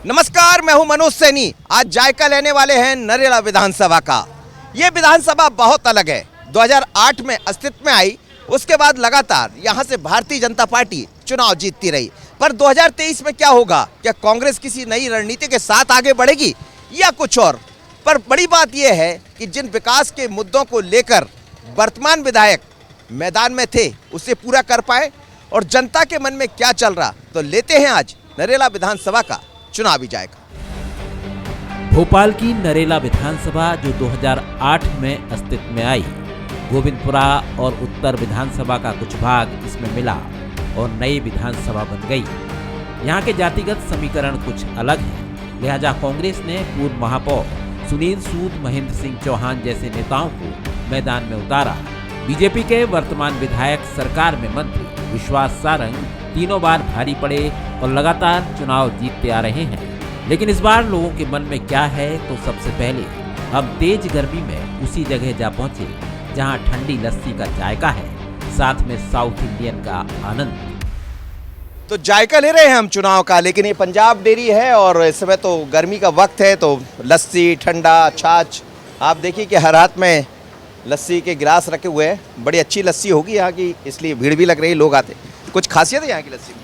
नमस्कार, मैं हूं मनोज सैनी। आज जायका लेने वाले हैं नरेला विधानसभा का। ये विधानसभा बहुत अलग है। 2008 में अस्तित्व में आई, उसके बाद लगातार यहां से भारतीय जनता पार्टी चुनाव जीतती रही। पर 2023 में क्या होगा? क्या कांग्रेस किसी नई रणनीति के साथ आगे बढ़ेगी या कुछ और? पर बड़ी बात यह है कि जिन विकास के मुद्दों को लेकर वर्तमान विधायक मैदान में थे उसे पूरा कर पाए और जनता के मन में क्या चल रहा, तो लेते हैं आज नरेला विधानसभा का चुनावी जायका। भोपाल की नरेला विधानसभा जो 2008 में अस्तित्व में आई, गोविंदपुरा और उत्तर विधानसभा का कुछ भाग इसमें मिला और नई विधानसभा बन गई। यहाँ के जातिगत समीकरण कुछ अलग हैं, लिहाजा कांग्रेस ने पूर्व महापौर सुनील सूद, महेंद्र सिंह चौहान जैसे नेताओं को मैदान में उतारा। बीजेपी के वर्तमान विधायक सरकार में मंत्री विश्वास सारंग तीनों बार भारी पड़े और लगातार चुनाव जीतते आ रहे हैं। लेकिन इस बार लोगों के मन में क्या है, तो सबसे पहले हम तेज गर्मी में उसी जगह जा पहुंचे जहां ठंडी लस्सी का जायका है, साथ में साउथ इंडियन का आनंद। तो जायका ले रहे हैं हम चुनाव का, लेकिन ये पंजाब डेयरी है और इस समय तो गर्मी का वक्त है, तो लस्सी, ठंडा, छाछ, आप देखिए कि हर हाथ में लस्सी के गिलास रखे हुए हैं। बड़ी अच्छी लस्सी होगी यहाँ की, इसलिए भीड़ भी लग रही है, लोग आते। कुछ खासियत है यहाँ की लस्सी में?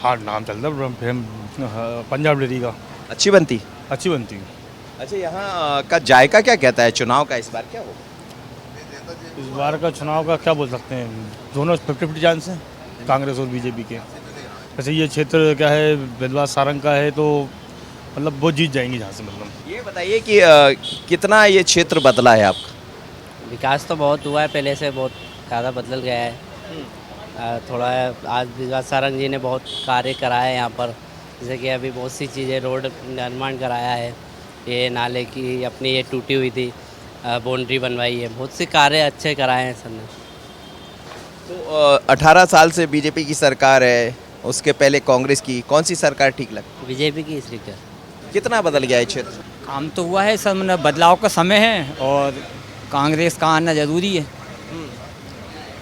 हाँ, नाम चलता है पंजाब डेयरी का। अच्छी बनती? अच्छी बनती है। अच्छा, यहाँ का जायका क्या कहता है चुनाव का? इस बार क्या होगा? इस बार का चुनाव का क्या बोल सकते हैं, दोनों 50-50 चांस हैं, कांग्रेस और बीजेपी के। वैसे ये क्षेत्र क्या है, विश्वास सारंग का है, तो मतलब वो जीत जाएंगे जहाँ से। मतलब ये बताइए कि कितना ये क्षेत्र बदला है आपका? विकास तो बहुत हुआ है, पहले से बहुत ज़्यादा बदल गया है। थोड़ा आज विश्वास सारंग जी ने बहुत कार्य कराया है यहाँ पर, जैसे कि अभी बहुत सी चीज़ें, रोड निर्माण कराया है, ये नाले की अपनी ये टूटी हुई थी बाउंड्री बनवाई है, बहुत से कार्य अच्छे कराए हैं सर ने। तो 18 साल से बीजेपी की सरकार है, उसके पहले कांग्रेस की, कौन सी सरकार ठीक लगती? बीजेपी की सरकार। कितना बदल गया है क्षेत्र? काम तो हुआ है सर, मतलब बदलाव का समय है और कांग्रेस का आना ज़रूरी है,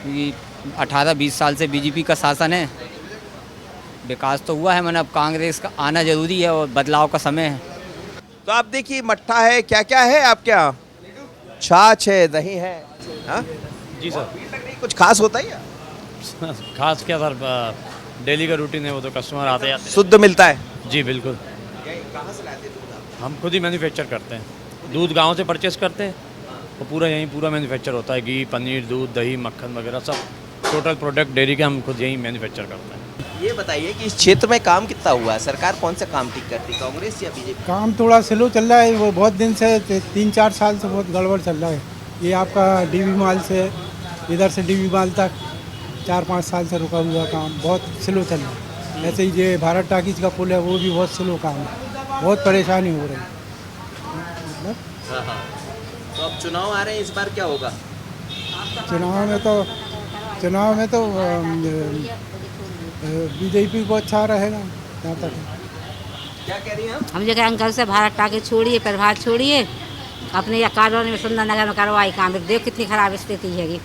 क्योंकि 18-20 साल से बीजेपी का शासन है। विकास तो हुआ है, मतलब कांग्रेस का आना ज़रूरी है और बदलाव का समय है। तो आप देखिए, मट्ठा है, क्या क्या है आपके यहाँ? छाछ है, दही है, हाँ जी सर। कुछ खास होता है या? खास क्या सर, डेली का रूटीन है, वो तो कस्टमर आते हैं। शुद्ध मिलता है? जी बिल्कुल। कहाँ से लाते दूध? हम खुद ही मैन्युफैक्चर करते हैं, दूध गांव से परचेस करते हैं और पूरा यहीं पूरा मैन्युफैक्चर होता है। घी, पनीर, दूध, दही, मक्खन वगैरह सब टोटल प्रोडक्ट डेयरी के हम खुद यहीं मैन्युफैक्चर करते हैं। ये बताइए कि इस क्षेत्र में काम कितना हुआ है? सरकार कौन सा काम ठीक करती, कांग्रेस या बीजेपी? काम थोड़ा स्लो चल रहा है, वो बहुत दिन से 3-4 साल से बहुत गड़बड़ चल रहा है। ये आपका डीबी माल से इधर से डीबी माल तक 4-5 साल से रुका हुआ काम, बहुत स्लो चल रहा है। ऐसे ही ये भारत टाकीज का पुल है, वो भी बहुत स्लो काम है, बहुत परेशानी हो रही है। मतलब तो अब चुनाव आ रहे हैं, इस बार क्या होगा? चुनाव में तो बीजेपी को अच्छा रहेगा जहाँ तक। क्या कह रही हैं आप? हम जो कहें अंकल से भारत टाके छोड़िए, प्रभात छोड़िए, अपने या कॉलोनी में सुंदर नगर में करवाई काम। देख कितनी खराब स्थिति है।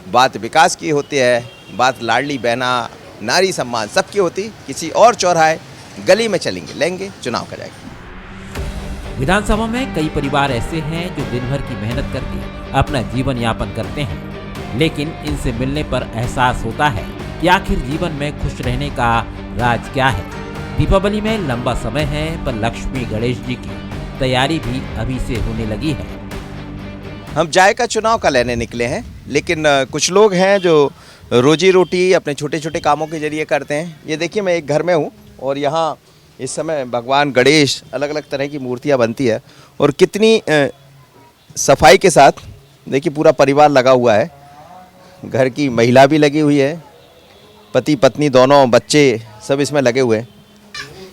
बात विकास की होती है, बात लाडली बहना, नारी सम्मान सबकी होती। किसी और चौराहे गली में चलेंगे, लेंगे चुनाव का जाएगा। विधानसभा में कई परिवार ऐसे हैं जो दिन भर की मेहनत करके अपना जीवन यापन करते हैं, लेकिन इनसे मिलने पर एहसास होता है कि आखिर जीवन में खुश रहने का राज क्या है। दीपावली में लंबा समय है, पर लक्ष्मी गणेश जी की तैयारी भी अभी से होने लगी है। हम जायका चुनाव का लेने निकले हैं, लेकिन कुछ लोग हैं जो रोजी रोटी अपने छोटे छोटे कामों के जरिए करते हैं। ये देखिए, मैं एक घर में हूँ और यहाँ इस समय भगवान गणेश, अलग अलग तरह की मूर्तियाँ बनती है और कितनी सफाई के साथ देखिए पूरा परिवार लगा हुआ है। घर की महिला भी लगी हुई है, पति पत्नी दोनों, बच्चे सब इसमें लगे हुए हैं।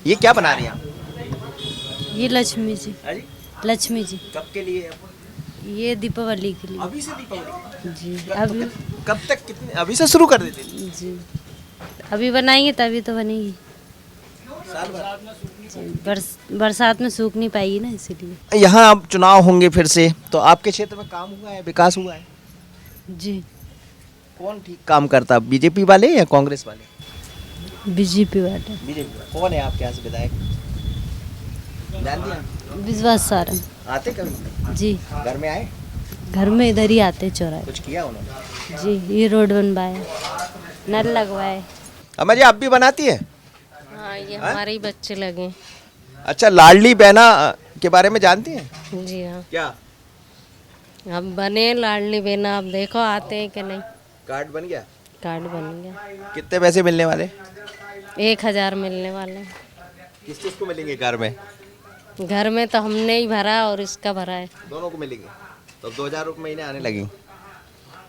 ये क्या बना रही हैं आप? ये लक्ष्मी जी। लक्ष्मी जी कब के लिए? ये दीपावली के लिए। अभी से दीपावली जी? अभी कब तक, कितने अभी से शुरू कर देते जी? अभी बनाएंगे तभी तो बनेगी। साल भर? बरसात में सूख नहीं पाएगी ना, इसीलिए। यहाँ अब चुनाव होंगे फिर से, तो आपके क्षेत्र में काम हुआ है, विकास हुआ है? जी। कौन ठीक काम करता, बीजेपी वाले या कांग्रेस वाले? बीजेपी वाले। बीजेपी वाले। कौन है आपके यहाँ से विधायक? जानती हैं? विश्वास सारंग। आते कभी जी, घर में आए? घर में इधर ही आते चौराहे। कुछ किया उन्होंने? जी, ये रोड बनवाए, नल लगवाए। अम्मा जी आप भी बनाती हैं? हाँ, ये हमारे ही बच्चे लगे। अच्छा, लाडली बहना के बारे में जानती हैं? जी हाँ, क्या अब बने लाडली बहना, अब देखो आते हैं कि नहीं। कार्ड बन गया? कार्ड बन गया। कितने पैसे मिलने वाले? 1000 मिलने वाले। किस चीज को मिलेंगे घर में? घर में तो हमने ही भरा और इसका भरा है। दोनों को मिलेंगे, तो 2000 रुपये महीने आने लगे।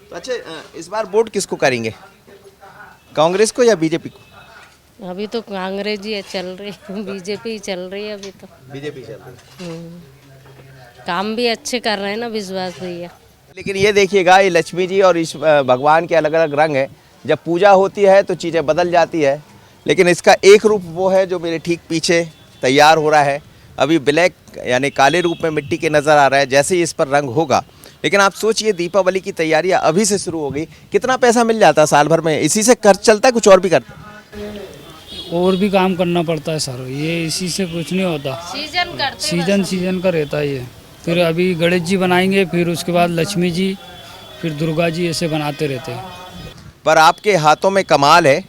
तो अच्छा, इस बार वोट किसको करेंगे, कांग्रेस को या बीजेपी को? अभी तो कांग्रेस ही चल रही है, बीजेपी ही चल रही है अभी तो। बीजेपी चल रही है। काम भी अच्छे कर रहे हैं ना विश्वास भैया। लेकिन ये देखिएगा, ये लक्ष्मी जी और इस भगवान के अलग अलग रंग हैं। जब पूजा होती है तो चीज़ें बदल जाती है, लेकिन इसका एक रूप वो है जो मेरे ठीक पीछे तैयार हो रहा है। अभी ब्लैक यानी काले रूप में मिट्टी के नज़र आ रहा है, जैसे ही इस पर रंग होगा। लेकिन आप सोचिए, दीपावली की तैयारियां अभी से शुरू हो गई। कितना पैसा मिल जाता है साल भर में? इसी से खर्च चलता है, कुछ और भी करते हैं? और भी काम करना पड़ता है सर, ये इसी से कुछ नहीं होता। सीजन का रहता है ये। फिर अभी गणेश जी बनाएंगे, फिर उसके बाद लक्ष्मी जी, फिर दुर्गा जी, ऐसे बनाते रहते हैं। पर आपके हाथों में कमाल है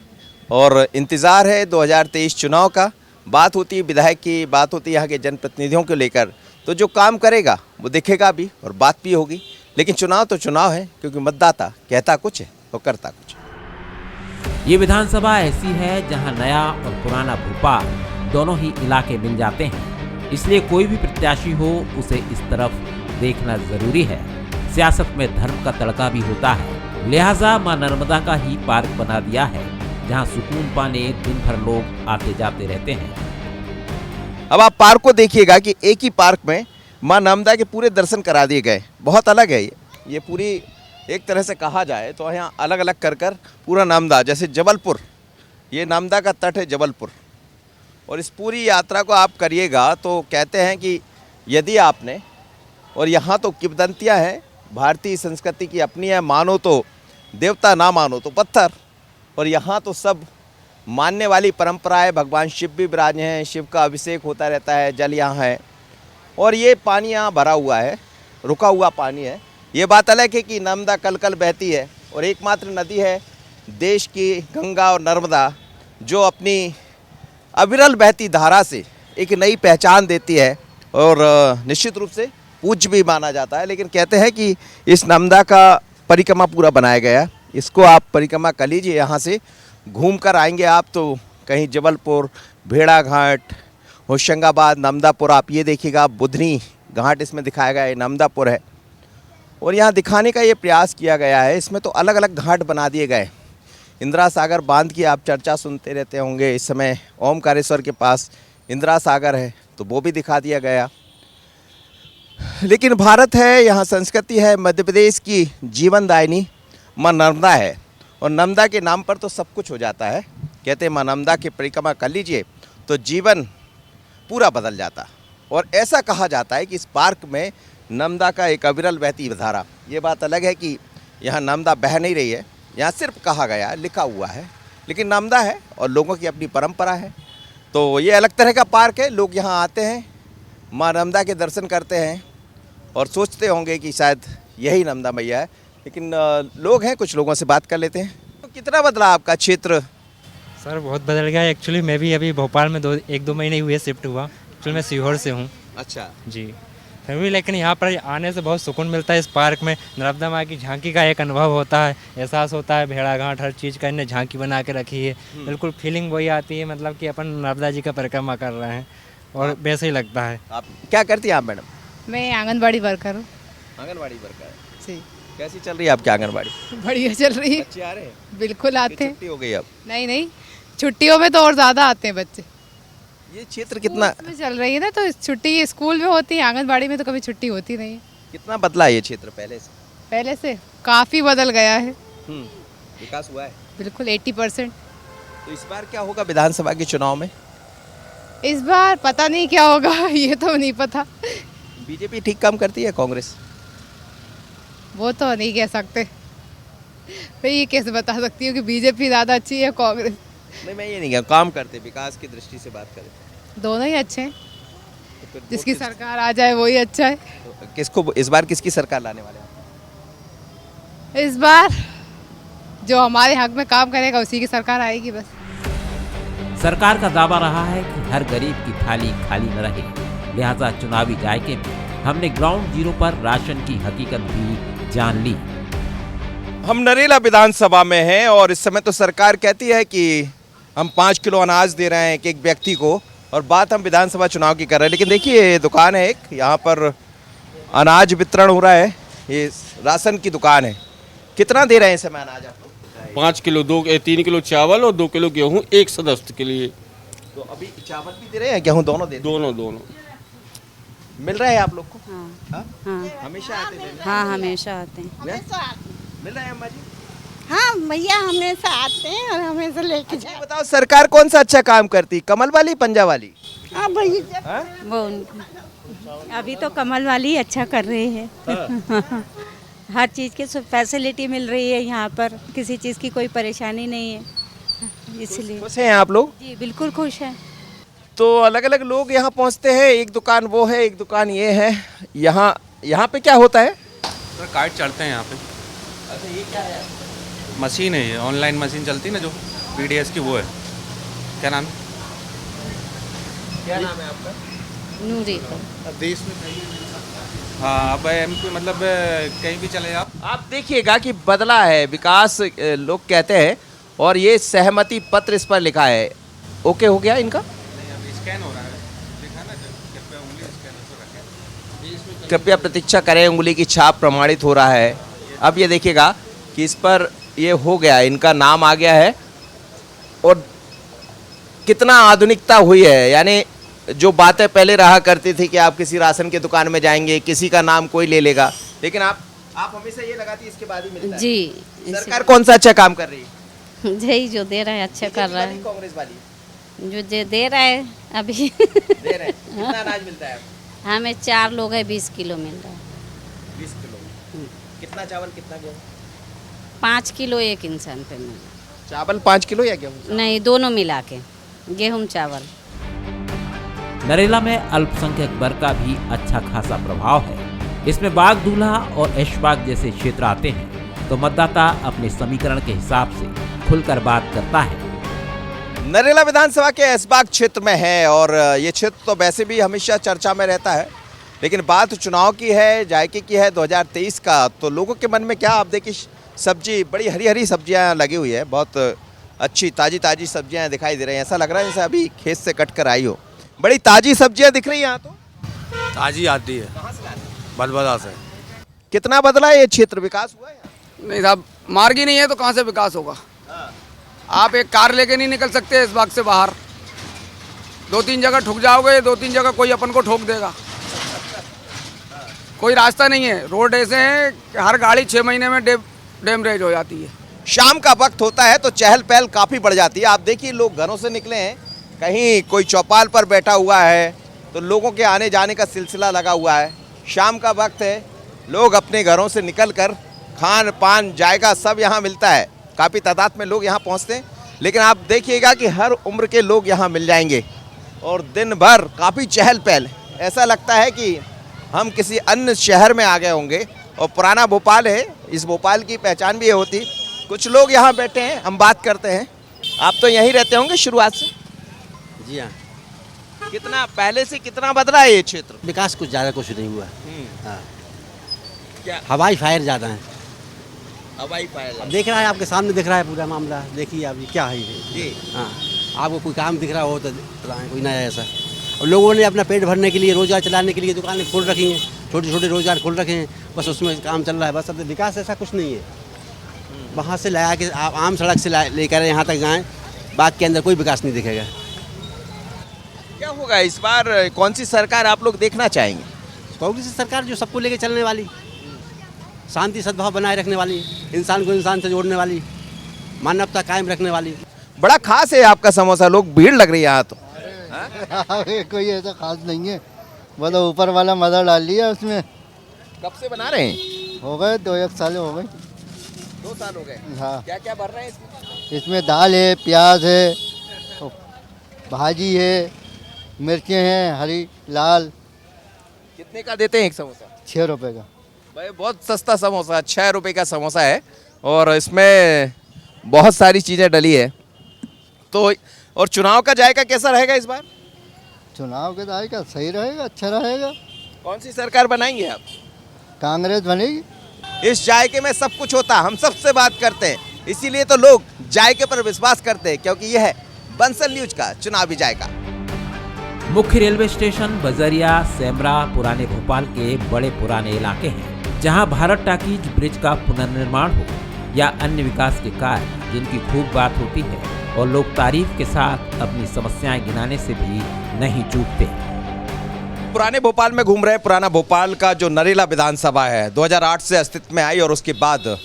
और इंतज़ार है 2023 चुनाव का। बात होती है विधायक की, बात होती है यहाँ के जनप्रतिनिधियों को लेकर, तो जो काम करेगा वो दिखेगा भी और बात भी होगी। लेकिन चुनाव तो चुनाव है, क्योंकि मतदाता कहता कुछ है और करता कुछ। ये विधानसभा ऐसी है जहां नया और पुराना भोपाल दोनों ही इलाके मिल जाते हैं, इसलिए कोई भी प्रत्याशी हो उसे इस तरफ देखना जरूरी है। सियासत में धर्म का तड़का भी होता है, लिहाजा मां नर्मदा का ही पार्क बना दिया है, जहां सुकून पाने दिन भर लोग आते जाते रहते हैं। अब आप पार्क को देखिएगा कि एक ही पार्क में मां नर्मदा के पूरे दर्शन करा दिए गए। बहुत अलग है ये पूरी, एक तरह से कहा जाए तो यहाँ अलग अलग कर कर पूरा नर्मदा, जैसे जबलपुर, ये नर्मदा का तट है जबलपुर। और इस पूरी यात्रा को आप करिएगा तो कहते हैं कि यदि आपने, और यहाँ तो किंवदंतियाँ हैं, भारतीय संस्कृति की अपनी है, मानो तो देवता ना मानो तो पत्थर। और यहाँ तो सब मानने वाली परंपरा है, भगवान शिव भी विराज हैं, शिव का अभिषेक होता रहता है, जल यहाँ है। और ये पानी यहाँ भरा हुआ है, रुका हुआ पानी है। ये बात अलग है कि नर्मदा कल कल बहती है और एकमात्र नदी है देश की, गंगा और नर्मदा, जो अपनी अविरल बहती धारा से एक नई पहचान देती है और निश्चित रूप से पूज्य भी माना जाता है। लेकिन कहते हैं कि इस नर्मदा का परिक्रमा पूरा बनाया गया, इसको आप परिक्रमा कर लीजिए। यहाँ से घूम कर आएंगे आप तो कहीं जबलपुर, भेड़ाघाट, होशंगाबाद, नर्मदापुर, आप ये देखिएगा बुधनी घाट इसमें दिखाया गया है, नर्मदापुर है। और यहाँ दिखाने का ये प्रयास किया गया है, इसमें तो अलग अलग घाट बना दिए गए। इंदिरा सागर बांध की आप चर्चा सुनते रहते होंगे, इस समय ओमकारेश्वर के पास इंदिरा सागर है, तो वो भी दिखा दिया गया। लेकिन भारत है, यहाँ संस्कृति है, मध्य प्रदेश की जीवनदायिनी माँ नर्मदा है, और नर्मदा के नाम पर तो सब कुछ हो जाता है। कहते हैं माँ नर्मदा की परिक्रमा कर लीजिए तो जीवन पूरा बदल जाता। और ऐसा कहा जाता है कि इस पार्क में नर्मदा का एक अविरल बहती धारा, ये बात अलग है कि यहाँ नर्मदा बह नहीं रही है, यहाँ सिर्फ कहा गया है, लिखा हुआ है, लेकिन नर्मदा है और लोगों की अपनी परंपरा है। तो ये अलग तरह का पार्क है, लोग यहाँ आते हैं, माँ नर्मदा के दर्शन करते हैं और सोचते होंगे कि शायद यही नर्मदा मैया है। लेकिन लोग हैं, कुछ लोगों से बात कर लेते हैं। तो कितना बदला आपका क्षेत्र? सर बहुत बदल गया है। एक्चुअली मैं भी अभी भोपाल में 1-2 महीने हुए शिफ्ट हुआ। एक्चुअली मैं सीहोर से हूँ। अच्छा जी, फिर भी लेकिन यहाँ पर आने से बहुत सुकून मिलता है। इस पार्क में नर्मदा माँ की झांकी का एक अनुभव होता है, एहसास होता है। भेड़ाघाट हर चीज़ का इन्हें झांकी बना के रखी है, बिल्कुल फीलिंग वही आती है, मतलब कि अपन नर्मदा जी का परिक्रमा कर रहे हैं और वैसे ही लगता है। आप क्या करती हैं आप मैडम? मैं आंगनबाड़ी वर्कर हूँ। आंगनबाड़ी वर्कर जी। कैसी चल रही है आपकी आंगनबाड़ी? बढ़िया चल रही है। बच्चे आ रहे हैं? बिल्कुल आते हैं। छुट्टी हो गई अब? नहीं, छुट्टियों में तो और ज़्यादा आते हैं बच्चे। ये क्षेत्र कितना में चल रही है ना, तो छुट्टी स्कूल में होती है, आंगनबाड़ी में तो कभी छुट्टी होती नहीं है। कितना बदला है ये क्षेत्र पहले से? पहले से काफ़ी बदल गया है। विकास हुआ है बिल्कुल 80%। तो इस बार क्या होगा विधानसभा के चुनाव में? इस बार पता नहीं क्या होगा, ये तो नहीं पता। बीजेपी ठीक काम करती है, कांग्रेस? वो तो नहीं कह सकते। मैं ये कैसे बता सकती हूँ कि बीजेपी ज़्यादा अच्छी है कांग्रेस? नहीं, मैं ये नहीं कह, काम करते, विकास की दृष्टि से बात करें दोनों ही अच्छे हैं। तो जिसकी सरकार आ जाए वही अच्छा है। किसको इस बार किसकी सरकार लाने वाले हैं? इस बार जो हमारे हक में काम करेगा उसी की सरकार आएगी बस। सरकार का दावा रहा है कि हर गरीब की थाली खाली न रहे, लिहाजा चुनावी जायके में हमने ग्राउंड जीरो पर राशन की हकीकत भी जान ली। हम नरेला विधानसभा में हैं और इस समय तो सरकार कहती है कि हम 5 किलो अनाज दे रहे हैं एक व्यक्ति को, और बात हम विधानसभा चुनाव की कर रहे हैं। लेकिन देखिए ये दुकान है एक, यहाँ पर अनाज वितरण हो रहा है, ये राशन की दुकान है। कितना दे रहे हैं इस समय अनाज आप लोग? 5 किलो 3 किलो चावल और 2 किलो गेहूँ एक सदस्य के लिए। तो अभी चावल भी दे रहे हैं, गेहूँ दोनों दे? दोनों मिल रहा है आप लोग को? हाँ हमेशा आते हैं? हाँ हमेशा आते हैं। मिल रहा है अम्मा जी? हाँ भैया हमेशा आते हैं और हमेशा लेके अच्छा बताओ, सरकार कौन सा अच्छा काम करती, कमल वाली पंजा वाली? हाँ भैया वो अभी तो कमल वाली ही अच्छा कर रही है। हर चीज़ की फैसिलिटी मिल रही है यहाँ पर, किसी चीज़ की कोई परेशानी नहीं है, इसलिए खुश हैं आप लोग? जी बिल्कुल खुश हैं। तो अलग अलग लोग यहाँ पहुँचते हैं, एक दुकान वो है, एक दुकान ये है। यहाँ पे क्या होता है? सर कार्ड चढ़ते हैं यहाँ पे। अच्छा ये क्या है? मशीन है ये, ऑनलाइन मशीन चलती है ना जो PDS की, वो है। क्या नाम है? क्या नाम है आपका? नूरी। देश में हाँ अब MP मतलब कहीं भी चले आप देखिएगा कि बदला है विकास, लोग कहते हैं, और ये सहमति पत्र इस पर लिखा है। ओके हो गया इनका? नहीं अभी स्कैन हो रहा है, देखा ना, कृपया उंगली स्कैन तो रखें। कृपया प्रतीक्षा करें, उंगली की छाप प्रमाणित हो रहा है। अब ये देखिएगा कि इस पर ये हो गया, इनका नाम आ गया है, और कितना आधुनिकता हुई है। यानी जो बातें पहले रहा करती थी कि आप किसी राशन की दुकान में जाएंगे, किसी का नाम कोई ले लेगा, लेकिन आप हमेशा ये लगाती इसके बाद ही मिलता है। जी सरकार कौन सा अच्छा काम कर रही है? यही जो दे रहा है अच्छा कर रहा है। कांग्रेस वाली जो दे रहा है अभी दे रहे हैं। कितना अनाज मिलता है? हमें 4 लोग है, 20 किलो मिल रहा है। 20 किलो। कितना चावल कितना गेहूँ? 5 किलो एक इंसान पे मिल रहा है। चावल 5 किलो या गेहूँ? नहीं, दोनों मिला के, गेहूँ चावल। नरेला में अल्पसंख्यक वर्ग का भी अच्छा खासा प्रभाव है। इसमें बाग दूल्हा और ऐशबाग जैसे क्षेत्र आते हैं, तो मतदाता अपने समीकरण के हिसाब से खुलकर बात करता है। नरेला विधानसभा के ऐशबाग क्षेत्र में है, और ये क्षेत्र तो वैसे भी हमेशा चर्चा में रहता है, लेकिन बात चुनाव की है, जायके की है 2023 का। तो लोगों के मन में क्या, आप देखिए सब्जी, बड़ी हरी हरी सब्जियां लगी हुई है, बहुत अच्छी ताजी सब्जियां दिखाई दे रही हैं। ऐसा लग रहा है जैसे अभी खेत से कट कर आई हो। बड़ी ताजी सब्जियां दिख रही हैं यहाँ तो। ताजी आती है बलबला से। कितना बदला है ये क्षेत्र, विकास हुआ है? नहीं साहब, मार्ग ही नहीं है तो कहाँ से विकास होगा। आप एक कार लेके नहीं निकल सकते इस बाग से बाहर, 2-3 जगह ठुक जाओगे, 2-3 जगह कोई अपन को ठोक देगा। कोई रास्ता नहीं है, रोड ऐसे हैं कि हर गाड़ी 6 महीने में डैमेज हो जाती है। शाम का वक्त होता है तो चहल पहल काफ़ी बढ़ जाती है। आप देखिए लोग घरों से निकले हैं, कहीं कोई चौपाल पर बैठा हुआ है, तो लोगों के आने जाने का सिलसिला लगा हुआ है। शाम का वक्त है, लोग अपने घरों से निकलकर खान पान जायका सब यहाँ मिलता है। काफ़ी तादाद में लोग यहाँ पहुँचते हैं, लेकिन आप देखिएगा कि हर उम्र के लोग यहाँ मिल जाएंगे, और दिन भर काफ़ी चहल पहल। ऐसा लगता है कि हम किसी अन्य शहर में आ गए होंगे, और पुराना भोपाल है, इस भोपाल की पहचान भी ये होती। कुछ लोग यहाँ बैठे हैं, हम बात करते हैं। आप तो यहीं रहते होंगे शुरुआत से? जी हाँ। कितना पहले से कितना बदला है ये क्षेत्र? विकास कुछ ज़्यादा कुछ नहीं हुआ। हाँ। क्या हवाई फायर ज़्यादा है। हवाई फायर अब देख रहा है, आपके सामने दिख रहा है पूरा मामला। देखिए आप, ये क्या है ये? जी हाँ, आपको कोई काम दिख रहा हो तो बताएं, कोई नया ऐसा। और लोगों ने अपना पेट भरने के लिए, रोजगार चलाने के लिए दुकानें खोल रखी हैं, छोटे छोटे रोजगार खोल रखे हैं, बस उसमें काम चल रहा है। बस अब विकास ऐसा कुछ नहीं है। वहाँ से लगा के आप आम सड़क से लेकर यहाँ तक जाएँ, बाग के अंदर कोई विकास नहीं दिखेगा। क्या होगा इस बार, कौन सी सरकार आप लोग देखना चाहेंगे? कांग्रेस सरकार जो सबको लेके चलने वाली, शांति सद्भाव बनाए रखने वाली, इंसान को इंसान से जोड़ने वाली, मानवता कायम रखने वाली। बड़ा खास है आपका समोसा, लोग भीड़ लग रही है यहाँ तो। कोई ऐसा खास नहीं है, बोलो ऊपर वाला मजा डाल लिया उसमें। कब से बना रहे हैं? हो गए 2-1 साल हो गए। 2 साल हो गए। हाँ। क्या क्या भर रहे हैं इसमें? इसमें दाल है, प्याज है, भाजी है, मिर्चें हैं हरी लाल, कितने का देते हैं एक समोसा? 6 रुपए का। भाई बहुत सस्ता समोसा, 6 रुपए का समोसा है और इसमें बहुत सारी चीज़ें डली है। तो और चुनाव का जायका कैसा रहेगा इस बार? चुनाव के जायका सही रहेगा, अच्छा रहेगा। कौन सी सरकार बनाएंगे आप? कांग्रेस बनेगी। इस जायके में सब कुछ होता, हम सबसे बात करते हैं, इसीलिए तो लोग जायके पर विश्वास करते हैं, क्योंकि यह है बंसल न्यूज का चुनावी जायका। मुख्य रेलवे स्टेशन बजरिया सेमरा पुराने भोपाल के बड़े पुराने इलाके हैं, जहां भारत टाकीज ब्रिज का पुनर्निर्माण हो या अन्य विकास के कार्य जिनकी खूब बात होती है और लोग तारीफ के साथ अपनी समस्याएं गिनाने से भी नहीं चूकते। पुराने भोपाल में घूम रहे। पुराना भोपाल का जो नरेला विधानसभा है 2008 से अस्तित्व में आई और उसके बाद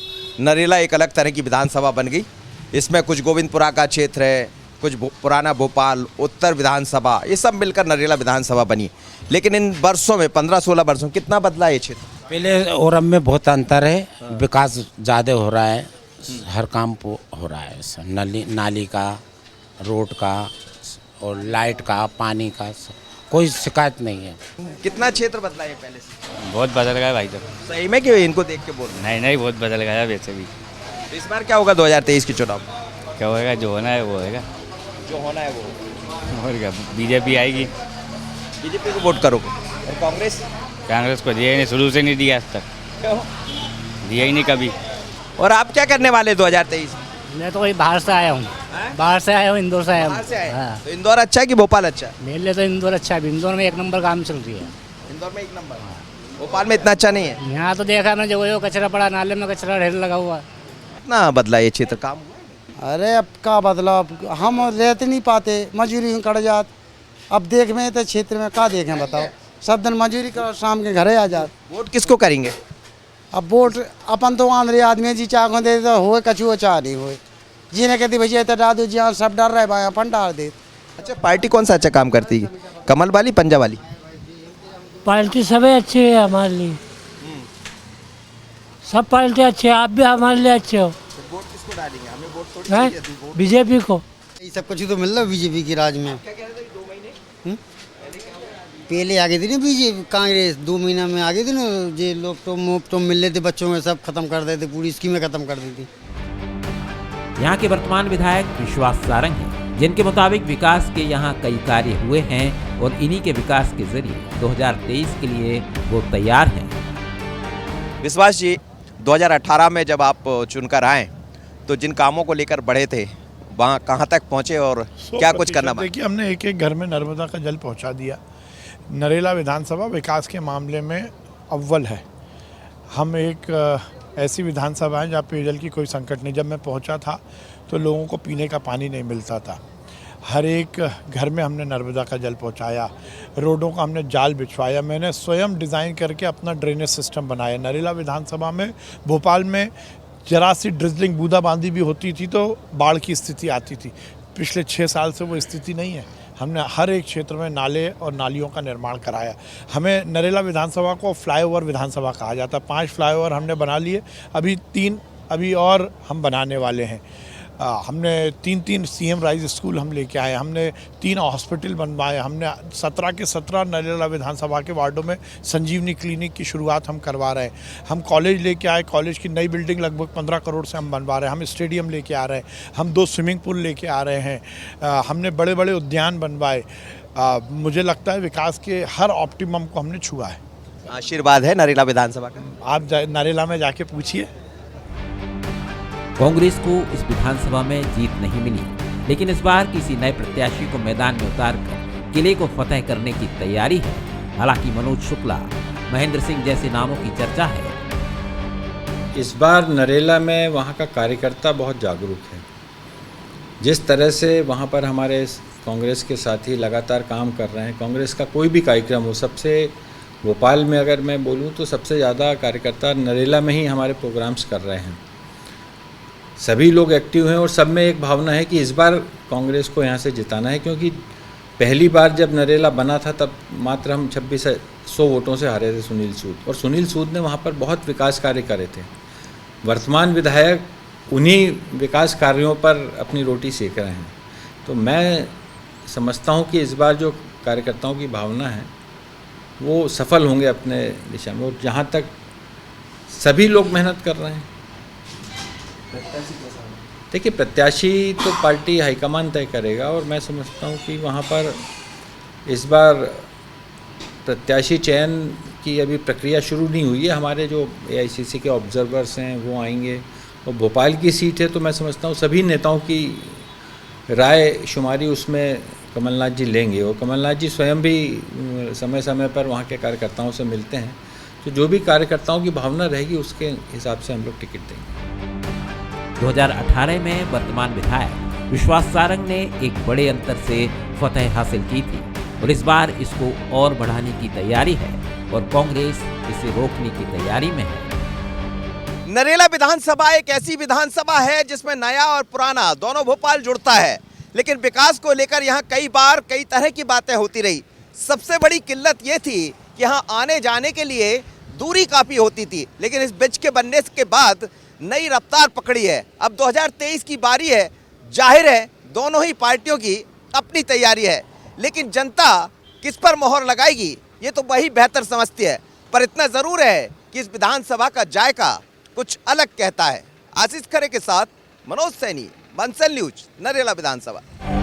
नरेला एक अलग तरह की विधानसभा बन गई। इसमें कुछ गोविंदपुरा का क्षेत्र है, कुछ पुराना भोपाल, उत्तर विधानसभा, ये सब मिलकर नरेला विधानसभा बनी। लेकिन इन वर्षों में 15-16 वर्षों कितना बदला ये क्षेत्र? पहले और अब में बहुत अंतर है, विकास ज़्यादा हो रहा है, हर काम हो रहा है, नाली का, रोड का और लाइट का, पानी का, कोई शिकायत नहीं है। कितना क्षेत्र बदला है पहले से? बहुत बदल गया भाई साहब। सही में क्यों इनको देख के बोल रहे? नहीं नहीं, बहुत बदल गया वैसे भी। तो इस बार क्या होगा 2023 के चुनाव? क्या होगा? जो होना है वो होगा। जो होना है वो। और क्या, बीजेपी आएगी। बीजेपी को वोट करोगे? और कांग्रेस? कांग्रेस को दिया ही नहीं, शुरू से नहीं दिया आज तक। क्यों? दिया ही नहीं कभी। और आप क्या करने वाले 2023? मैं तो वही बाहर से आया हूँ, बाहर से आया हूँ, इंदौर से आया हूँ। हाँ। तो इंदौर अच्छा है कि भोपाल अच्छा है? मेरे लिए तो इंदौर अच्छा है, इंदौर में 1 नंबर काम चल रही है। इंदौर में 1 नंबर? भोपाल में इतना अच्छा नहीं है? यहाँ तो देखा ना, जो वो कचरा पड़ा, नाले में कचरा ढेर लगा हुआ। कितना बदला ये क्षेत्र? काम हुआ? अरे अब का बदलाव, हम रहते नहीं पाते, मजूरी कट जात। अब देख में तो क्षेत्र में का देखें बताओ, सब दिन मजूरी करो, शाम के घरे आ जात। वोट किसको करेंगे? अब वोट अपन तो आंध्री आदमी जी चाह दे तो हो कछुआ चाह नहीं हो, जी ने कहती भैया तो डाल दो, जी हाँ सब डर रहे भाई अपन डाल दे। अच्छा, पार्टी कौन सा अच्छा काम करती है? कमल वाली, पंजा वाली? पार्टी सभी अच्छी है हमारे लिए, सब पार्टी अच्छी है, आप भी हमारे लिए अच्छे हो। वोट किसको डालेंगे? हमें वोट थोड़ी बीजेपी को। ये सब कुछ तो मिल रहा है बीजेपी की राज में। पहले आ गई थी ना बीजेपी, कांग्रेस 2 महीना में आ गई थी ना, जे लोग तो मुफ्त तो मिल रहे थे बच्चों में, सब खत्म कर देते, पूरी स्कीमें खत्म कर दी थी। यहाँ के वर्तमान विधायक विश्वास सारंग हैं, जिनके मुताबिक विकास के यहाँ कई कार्य हुए हैं और इन्हीं के विकास के जरिए 2023 के लिए वो तैयार हैं। विश्वास जी, 2018 में जब आप चुनकर आए तो जिन कामों को लेकर बढ़े थे वहाँ कहाँ तक पहुँचे और क्या कुछ करना? देखिए, हमने एक घर में नर्मदा का जल पहुँचा दिया। नरेला विधानसभा विकास के मामले में अव्वल है। हम एक ऐसी विधानसभा है जहाँ पेयजल की कोई संकट नहीं। जब मैं पहुँचा था तो लोगों को पीने का पानी नहीं मिलता था। हर एक घर में हमने नर्मदा का जल पहुँचाया, रोडों का हमने जाल बिछवाया, मैंने स्वयं डिज़ाइन करके अपना ड्रेनेज सिस्टम बनाया। नरेला विधानसभा में, भोपाल में जरा सी ड्रिजलिंग बूंदाबांदी भी होती थी तो बाढ़ की स्थिति आती थी। पिछले 6 साल से वो स्थिति नहीं है। हमने हर एक क्षेत्र में नाले और नालियों का निर्माण कराया। हमें नरेला विधानसभा को फ्लाईओवर विधानसभा कहा जाता है। 5 फ्लाईओवर हमने बना लिए, अभी 3 और हम बनाने वाले हैं। हमने 3 सीएम राइज स्कूल हम लेके आए, हमने 3 हॉस्पिटल बनवाए, हमने 17 के 17 नरेला विधानसभा के वार्डों में संजीवनी क्लिनिक की शुरुआत हम करवा रहे हैं। हम कॉलेज लेके आए, कॉलेज की नई बिल्डिंग लगभग 15 करोड़ से हम बनवा रहे हैं। हम स्टेडियम लेके आ रहे हैं, हम 2 स्विमिंग पूल लेके आ रहे हैं, हमने बड़े बड़े उद्यान बनवाए। मुझे लगता है विकास के हर ऑप्टिमम को हमने छुआ है। आशीर्वाद है नरेला विधानसभा का। आप नरेला में जाके पूछिए। कांग्रेस को इस विधानसभा में जीत नहीं मिली, लेकिन इस बार किसी नए प्रत्याशी को मैदान में उतारकर किले को फतह करने की तैयारी है। हालांकि मनोज शुक्ला, महेंद्र सिंह जैसे नामों की चर्चा है। इस बार नरेला में वहाँ का कार्यकर्ता बहुत जागरूक है। जिस तरह से वहाँ पर हमारे कांग्रेस के साथी लगातार काम कर रहे हैं, कांग्रेस का कोई भी कार्यक्रम हो, सबसे भोपाल में अगर मैं बोलूँ तो सबसे ज़्यादा कार्यकर्ता नरेला में ही हमारे प्रोग्राम्स कर रहे हैं। सभी लोग एक्टिव हैं और सब में एक भावना है कि इस बार कांग्रेस को यहाँ से जिताना है, क्योंकि पहली बार जब नरेला बना था तब मात्र हम 2600 वोटों से हारे थे सुनील सूद, और सुनील सूद ने वहाँ पर बहुत विकास कार्य करे थे। वर्तमान विधायक उन्हीं विकास कार्यों पर अपनी रोटी सेक रहे हैं। तो मैं समझता हूँ कि इस बार जो कार्यकर्ताओं की भावना है वो सफल होंगे अपने दिशा में। और जहाँ तक सभी लोग मेहनत कर रहे हैं। देखिए, प्रत्याशी तो पार्टी हाईकमान तय करेगा, और मैं समझता हूँ कि वहाँ पर इस बार प्रत्याशी चयन की अभी प्रक्रिया शुरू नहीं हुई है। हमारे जो AICC के ऑब्जर्वर्स हैं वो आएंगे, और भोपाल की सीट है तो मैं समझता हूँ सभी नेताओं की राय शुमारी उसमें कमलनाथ जी लेंगे, और कमलनाथ जी स्वयं भी समय समय पर वहाँ के कार्यकर्ताओं से मिलते हैं। तो जो भी कार्यकर्ताओं की भावना रहेगी उसके हिसाब से हम लोग टिकट देंगे। 2018 में वर्तमान विधायक विश्वास सारंग ने एक बड़े अंतर से फतह हासिल की थी, और इस बार इसको और बढ़ाने की तैयारी है, और कांग्रेस इसे रोकने की तैयारी में है। नरेला विधानसभा एक ऐसी विधानसभा है जिसमें नया और पुराना दोनों भोपाल जुड़ता है, लेकिन विकास को लेकर यहाँ कई बार कई तरह की बातें होती रही। सबसे बड़ी किल्लत ये थी कि यहाँ आने जाने के लिए दूरी काफ़ी होती थी, लेकिन इस ब्रिज के बनने के बाद नई रफ्तार पकड़ी है। अब 2023 की बारी है। जाहिर है दोनों ही पार्टियों की अपनी तैयारी है, लेकिन जनता किस पर मोहर लगाएगी ये तो वही बेहतर समझती है। पर इतना ज़रूर है कि इस विधानसभा का जायका कुछ अलग कहता है। आशीष खरे के साथ मनोज सैनी, बंसल न्यूज, नरेला विधानसभा।